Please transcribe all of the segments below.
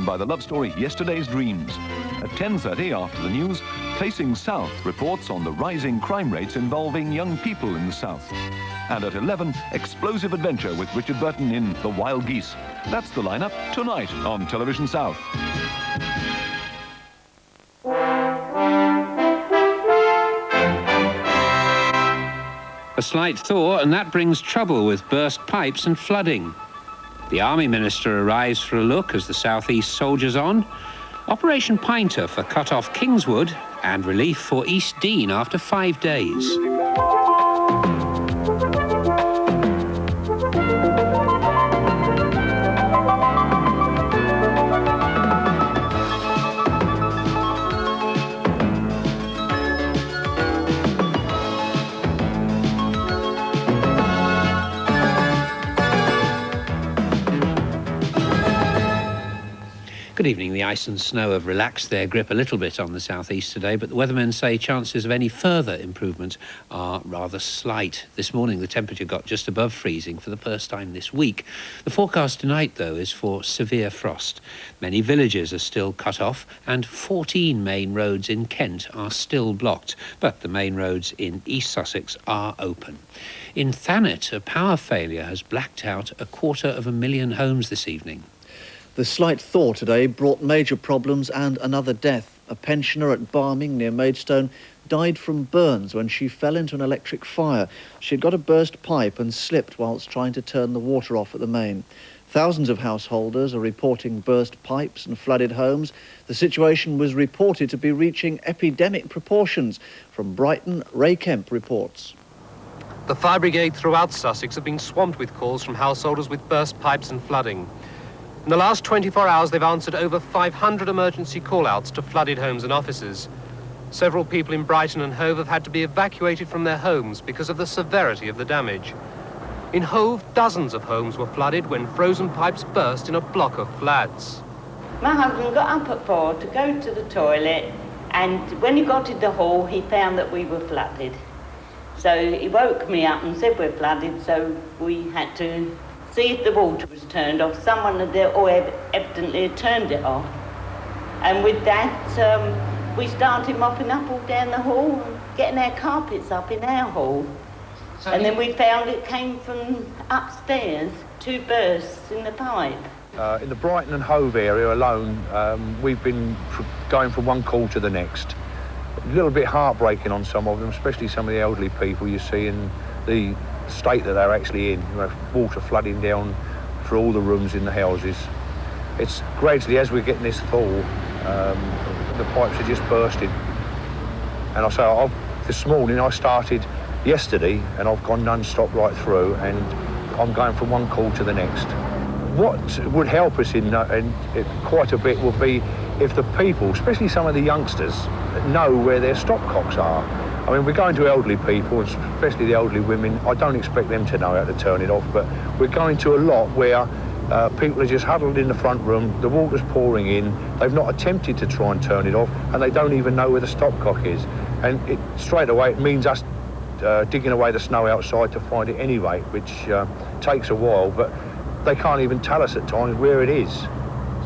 by the love story Yesterday's Dreams. At 10:30 after the news, Facing South reports on the rising crime rates involving young people in the South. And at 11, explosive adventure with Richard Burton in The Wild Geese. That's the lineup tonight on Television South. A slight thaw, and that brings trouble with burst pipes and flooding. The Army Minister arrives for a look as the South East soldiers on. Operation Pinter for cut-off Kingswood, and relief for East Dean after 5 days. Good evening. The ice and snow have relaxed their grip a little bit on the southeast today, but the weathermen say chances of any further improvement are rather slight. This morning the temperature got just above freezing for the first time this week. The forecast tonight, though, is for severe frost. Many villages are still cut off and 14 main roads in Kent are still blocked, but the main roads in East Sussex are open. In Thanet, a power failure has blacked out 250,000 homes this evening. The slight thaw today brought major problems and another death. A pensioner at Barming near Maidstone died from burns when she fell into an electric fire. She'd got a burst pipe and slipped whilst trying to turn the water off at the main. Thousands of householders are reporting burst pipes and flooded homes. The situation was reported to be reaching epidemic proportions. From Brighton, Ray Kemp reports. The fire brigade throughout Sussex have been swamped with calls from householders with burst pipes and flooding. In the last 24 hours, they've answered over 500 emergency call-outs to flooded homes and offices. Several people in Brighton and Hove have had to be evacuated from their homes because of the severity of the damage. In Hove, dozens of homes were flooded when frozen pipes burst in a block of flats. My husband got up at 4 to go to the toilet, and when he got in the hall, he found that we were flooded. So he woke me up and said we're flooded, so we had to see if the water was turned off. Someone had evidently had turned it off. And with that, we started mopping up all down the hall and getting our carpets up in our hall. And then we found it came from upstairs, 2 bursts in the pipe. In the Brighton and Hove area alone, we've been going from one call to the next. A little bit heartbreaking on some of them, especially some of the elderly people you see in the state that they're actually in. You know, water flooding down through all the rooms in the houses. It's gradually, as we're getting this thaw, the pipes are just bursting. And I say, this morning I started yesterday and I've gone non-stop right through, and I'm going from one call to the next. What would help us in quite a bit would be if the people, especially some of the youngsters, know where their stopcocks are. I mean, we're going to elderly people, especially the elderly women. I don't expect them to know how to turn it off, but we're going to a lot where people are just huddled in the front room, the water's pouring in, they've not attempted to try and turn it off, and they don't even know where the stopcock is. And straight away, it means us digging away the snow outside to find it anyway, which takes a while, but they can't even tell us at times where it is.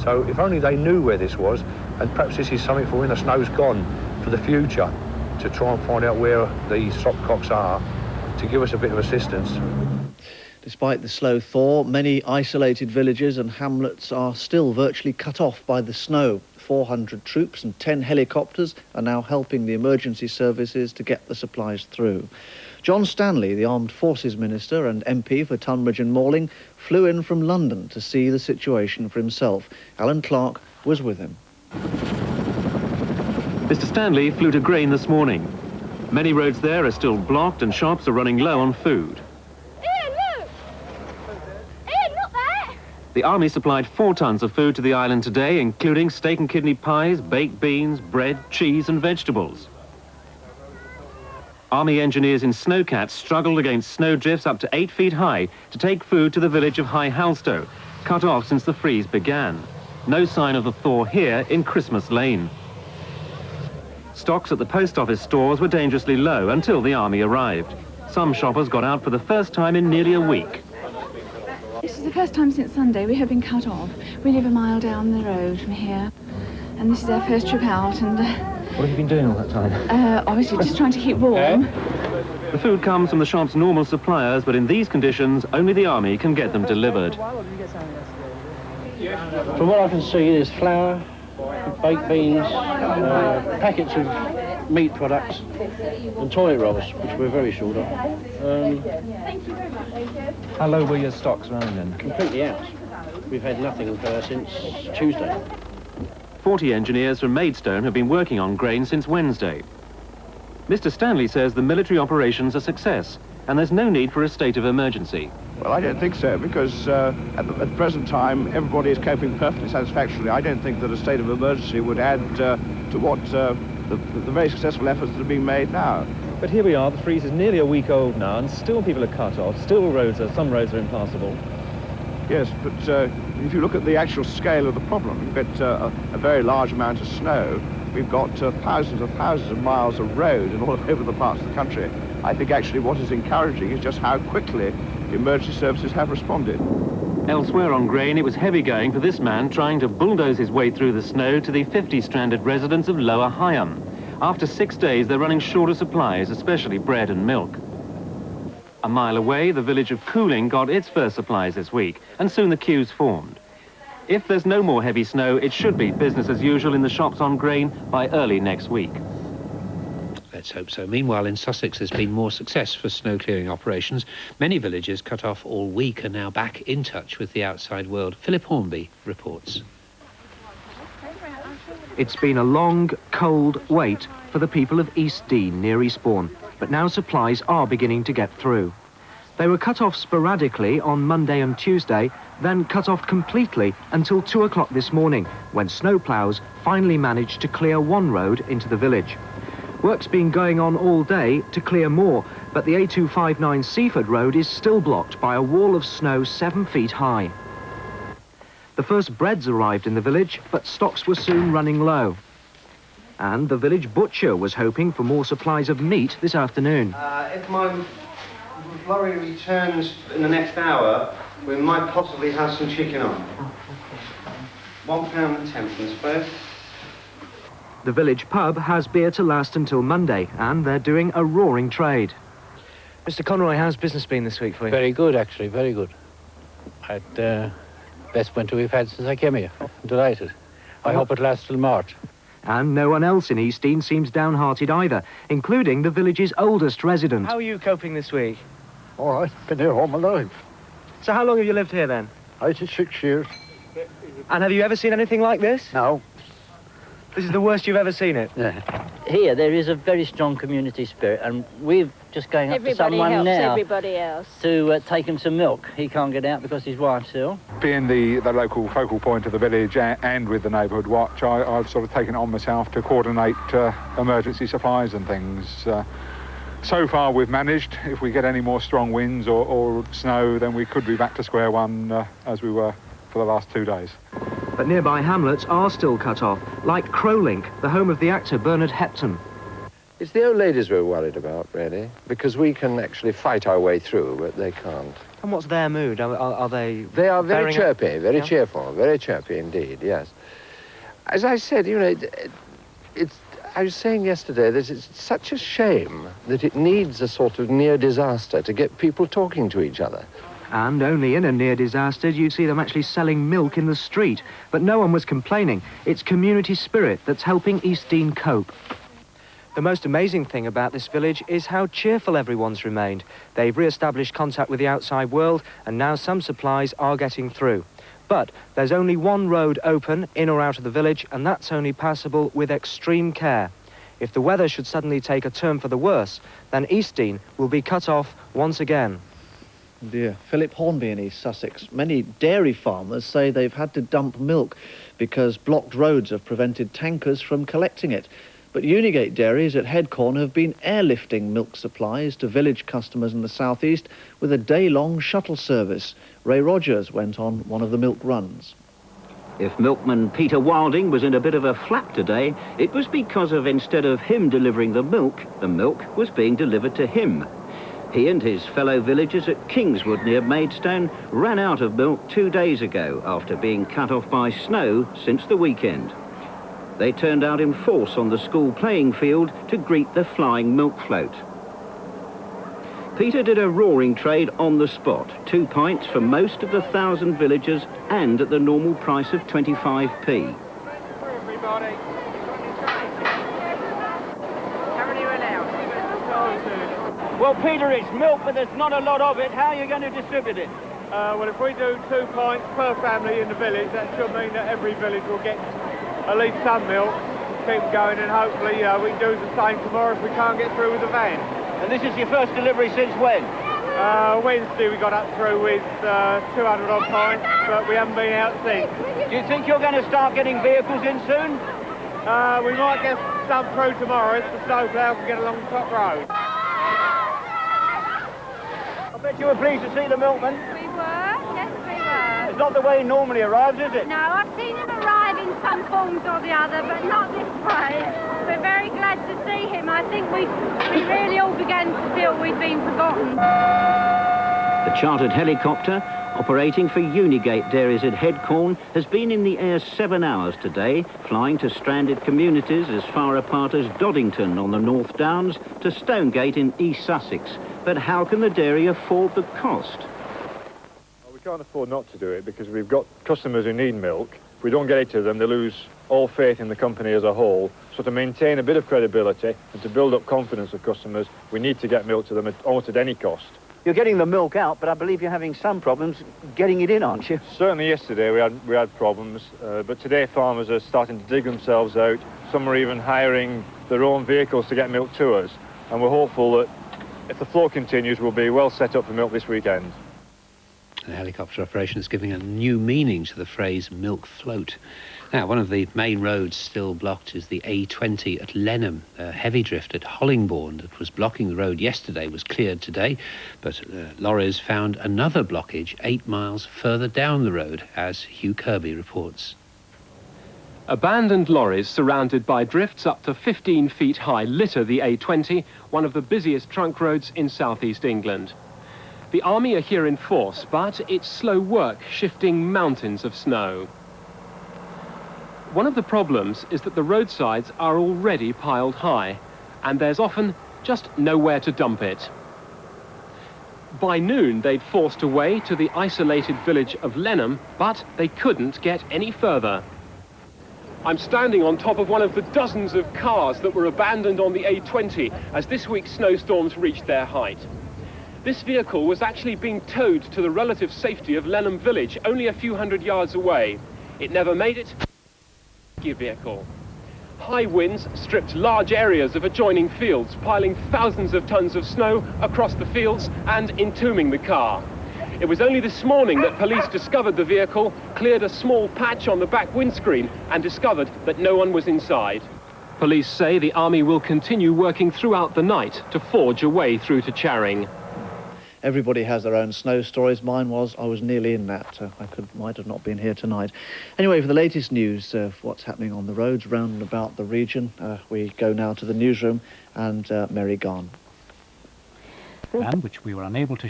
So if only they knew where this was, and perhaps this is something for when the snow's gone for the future, to try and find out where the stopcocks are, to give us a bit of assistance. Despite the slow thaw, many isolated villages and hamlets are still virtually cut off by the snow. 400 troops and 10 helicopters are now helping the emergency services to get the supplies through. John Stanley, the Armed Forces Minister and MP for Tunbridge and Malling, flew in from London to see the situation for himself. Alan Clark was with him. Mr. Stanley flew to Grain this morning. Many roads there are still blocked and shops are running low on food. Ian, look! Ian, look there! The Army supplied 4 tons of food to the island today, including steak and kidney pies, baked beans, bread, cheese and vegetables. Army engineers in Snowcat struggled against snow drifts up to 8 feet high to take food to the village of High Halstow, cut off since the freeze began. No sign of the thaw here in Christmas Lane. Stocks at the post office stores were dangerously low until the Army arrived. Some shoppers got out for the first time in nearly a week. This is the first time since Sunday we have been cut off. We live a mile down the road from here, and this is our first trip out, and... What have you been doing all that time? Obviously just trying to keep warm. The food comes from the shop's normal suppliers, but in these conditions, only the army can get them delivered. From what I can see, there's flour, baked beans, packets of meat products, and toilet rolls, which we're very short of. How low were your stocks running then? Completely out. We've had nothing since Tuesday. 40 engineers from Maidstone have been working on grain since Wednesday. Mr. Stanley says the military operation's a success, and there's no need for a state of emergency. Well, I don't think so, because at the present time, everybody is coping perfectly satisfactorily. I don't think that a state of emergency would add to what the very successful efforts that are being made now. But here we are, the freeze is nearly a week old now, and still people are cut off, some roads are impassable. Yes, but if you look at the actual scale of the problem, you've got a very large amount of snow. We've got thousands of miles of road in all over the parts of the country. I think actually what is encouraging is just how quickly the emergency services have responded. Elsewhere on grain, it was heavy going for this man trying to bulldoze his way through the snow to the 50 stranded residents of Lower Higham. After 6 days, they're running short of supplies, especially bread and milk. A mile away, the village of Cooling got its first supplies this week, and soon the queues formed. If there's no more heavy snow, it should be business as usual in the shops on grain by early next week. Let's hope so. Meanwhile, in Sussex, there's been more success for snow clearing operations. Many villages cut off all week are now back in touch with the outside world. Philip Hornby reports. It's been a long, cold wait for the people of East Dean near Eastbourne, but now supplies are beginning to get through. They were cut off sporadically on Monday and Tuesday, then cut off completely until 2 o'clock this morning, when snowplows finally managed to clear one road into the village. Work's been going on all day to clear more, but the A259 Seaford Road is still blocked by a wall of snow 7 feet high. The first breads arrived in the village, but stocks were soon running low. And the village butcher was hoping for more supplies of meat this afternoon. If my lorry returns in the next hour, we might possibly have some chicken on. £1.10, please. The village pub has beer to last until Monday, and they're doing a roaring trade. Mr. Conroy, how's business been this week for you? Very good, actually, very good. Had best winter we've had since I came here. I'm delighted. I hope it lasts till March. And no one else in East Dean seems downhearted either, including the village's oldest resident. How are you coping this week? All right, been here all my life. So how long have you lived here then? 86 years. And have you ever seen anything like this? No. This is the worst you've ever seen it? Yeah. Here there is a very strong community spirit, and we're just going up to someone helps now everybody else. to take him some milk. He can't get out because his wife's ill. Being the local focal point of the village and with the neighbourhood watch, I've sort of taken it on myself to coordinate emergency supplies and things. So far we've managed. If we get any more strong winds or snow, then we could be back to square one as we were for the last 2 days. But nearby hamlets are still cut off, like Crowlink, the home of the actor Bernard Hepton. It's the old ladies we're worried about, really, because we can actually fight our way through, but they can't. And what's their mood? Are they... They are very chirpy, up? very cheerful, very chirpy indeed, yes. As I said, you know, I was saying yesterday that it's such a shame that it needs a sort of near disaster to get people talking to each other. And only in a near disaster do you see them actually selling milk in the street. But no one was complaining. It's community spirit that's helping East Dean cope. The most amazing thing about this village is how cheerful everyone's remained. They've re-established contact with the outside world, and now some supplies are getting through. But there's only one road open in or out of the village, and that's only passable with extreme care. If the weather should suddenly take a turn for the worse, then East Dean will be cut off once again. Dear. Philip Hornby in East Sussex. Many dairy farmers say they've had to dump milk because blocked roads have prevented tankers from collecting it. But Unigate dairies at Headcorn have been airlifting milk supplies to village customers in the southeast with a day-long shuttle service. Ray Rogers went on one of the milk runs. If milkman Peter Wilding was in a bit of a flap today, it was because of instead of him delivering the milk was being delivered to him. He and his fellow villagers at Kingswood near Maidstone ran out of milk 2 days ago after being cut off by snow since the weekend. They turned out in force on the school playing field to greet the flying milk float. Peter did a roaring trade on the spot, 2 pints for most of the 1,000 villagers and at the normal price of 25p. Well, Peter, it's milk, but there's not a lot of it. How are you going to distribute it? Well, if we do 2 pints per family in the village, that should mean that every village will get at least some milk. Keep going, and hopefully we can do the same tomorrow if we can't get through with the van. And this is your first delivery since when? Wednesday we got up through with 200 odd pints, but we haven't been out since. Do you think you're going to start getting vehicles in soon? We might get some through tomorrow if the snowplow can get along the top road. I bet you were pleased to see the milkman. We were, yes we were. It's not the way he normally arrives, is it? No, I've seen him arrive in some forms or the other, but not this way. We're very glad to see him. I think we really all began to feel we'd been forgotten. The chartered helicopter, operating for Unigate Dairies at Headcorn, has been in the air 7 hours today, flying to stranded communities as far apart as Doddington on the North Downs to Stonegate in East Sussex. But how can the dairy afford the cost? Well, we can't afford not to do it because we've got customers who need milk. If we don't get it to them, they lose all faith in the company as a whole. So to maintain a bit of credibility and to build up confidence of customers, we need to get milk to them almost at any cost. You're getting the milk out, but I believe you're having some problems getting it in, aren't you? Certainly yesterday we had problems, but today farmers are starting to dig themselves out. Some are even hiring their own vehicles to get milk to us, and we're hopeful that if the flow continues, we'll be well set up for milk this weekend. The helicopter operation is giving a new meaning to the phrase milk float. Now, one of the main roads still blocked is the A20 at Lenham. A heavy drift at Hollingbourne that was blocking the road yesterday was cleared today, but lorries found another blockage 8 miles further down the road, as Hugh Kirby reports. Abandoned lorries surrounded by drifts up to 15 feet high litter the A20, one of the busiest trunk roads in southeast England. The army are here in force, but it's slow work shifting mountains of snow. One of the problems is that the roadsides are already piled high, and there's often just nowhere to dump it. By noon, they'd forced a way to the isolated village of Lenham, but they couldn't get any further. I'm standing on top of one of the dozens of cars that were abandoned on the A20 as this week's snowstorms reached their height. This vehicle was actually being towed to the relative safety of Lenham village, only a few hundred yards away. It never made it. Vehicle. High winds stripped large areas of adjoining fields, piling thousands of tons of snow across the fields and entombing the car. It was only this morning that police discovered the vehicle, cleared a small patch on the back windscreen and discovered that no one was inside. Police say the army will continue working throughout the night to forge a way through to Charing. Everybody has their own snow stories. Mine was, I was nearly in that. Might have not been here tonight. Anyway, for the latest news of what's happening on the roads round and about the region, we go now to the newsroom and Mary Garn. And which we were unable to